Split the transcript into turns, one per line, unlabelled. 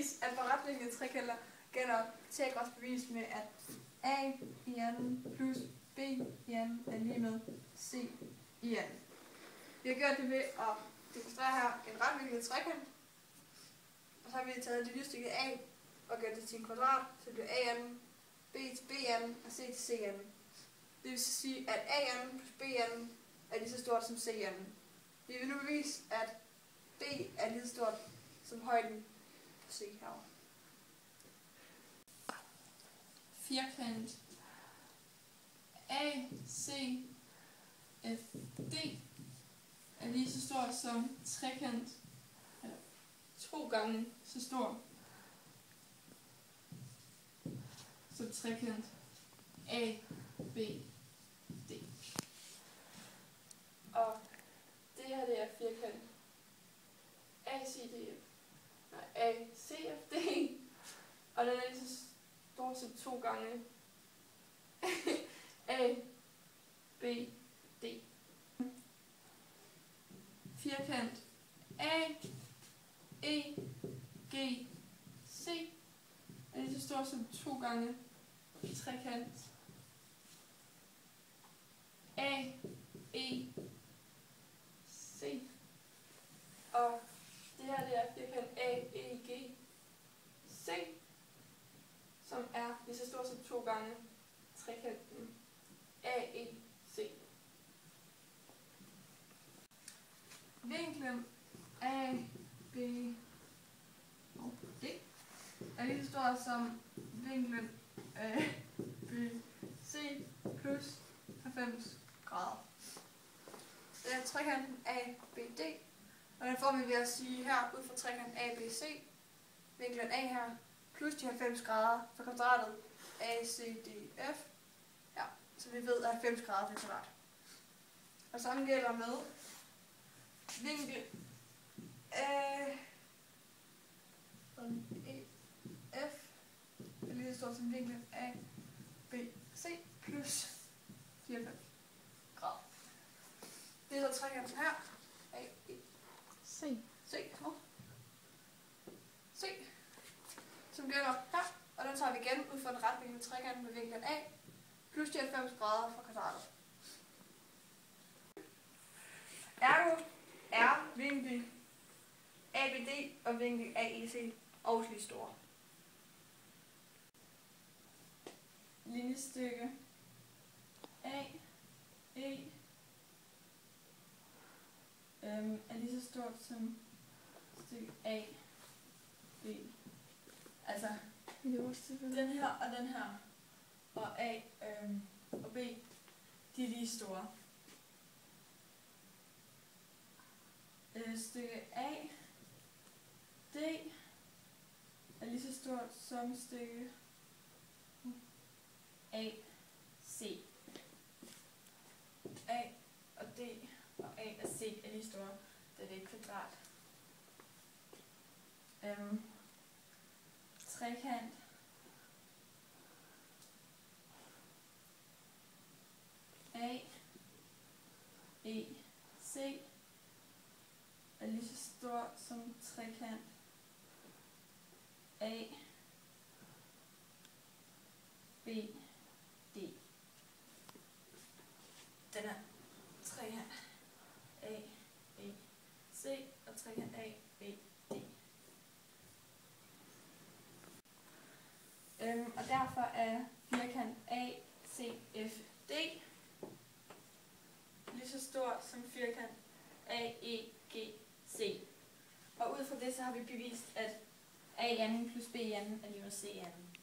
bevise, at for retvinklede trekanter gælder Pythagoras bevis med, at A i anden plus B i anden er lige med C i anden. Vi har gjort det ved at demonstrere her en retvinklet trekant, og så har vi taget det lysstykke A og gjort det til en kvadrat, så det bliver A anden, B til B anden og C til C anden. Det vil sige, at A anden plus B anden er lige så stort som C anden. Vi vil nu bevise, at B er lige så stort som højden på C herovre.
Firkant ACFD er lige så stor som trekant, eller 2 gange så stor som trekant ABD. Og det her det er firkant ACFD, og den er lige så stor som 2 gange ABD. Firkant AEGC er lige så stor som 2 gange trekant AEC. Og det her det er firkant AEGC, som er lige så stor som 2 gange trekanten AEC.
Vinklen ABD er lige så stor som vinklen ABC plus 90 grader. Det er trekanten ABD, og den får vi ved at sige her ud fra trekanten ABC, vinklen A her, plus de 90 grader for kvadratet ACDF. Ja, så vi ved, at 90 grader er kvadrat. Og samme gælder med vinkel AEF er lige så stort som vinklen ABC plus 94 grader. Det er så trekanten her. C, som gælder her, og den tager vi igen ud fra en retvinklet trekant med vinklen A plus de 90 grader fra kvadratet. Ergo er vinkel ABD og vinkel AEC også lige store.
Linjestykke AE er lige så stort som stykke AB. Altså den her og den her, og A og B, de er lige store. Stykke A, D er lige så stort som stykke A, C. A og D og A og C er lige store, da det er et kvadrat. Trekant A, E, C er lige så stor som trekant A, B, D. Den er trekant A, E, C og trekant A, B, D. Og derfor er firkant ACFD lige så stor som firkant AEGC. Og ud fra det så har vi bevist, at A i anden plus B i anden er lige med C i anden.